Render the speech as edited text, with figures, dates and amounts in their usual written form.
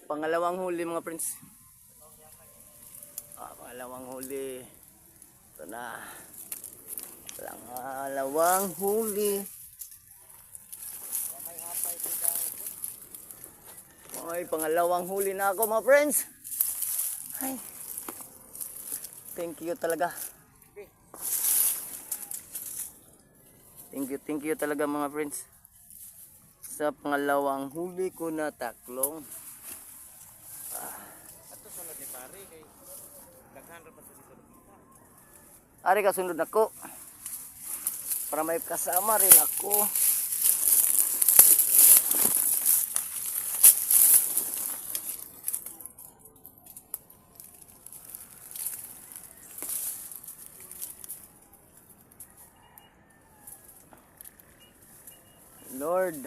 Pangalawang huli mga friends. Pangalawang huli. Ito na. Pangalawang huli. Ay, pangalawang huli na ako mga friends. Ay. Thank you talaga. Thank you talaga mga friends. Sa pangalawang huli ko na taklong. Ato sunod ni pare kay daghan ra pa sa sunod. Ari ka sunod ako. Para may kasama rin ako. Lord,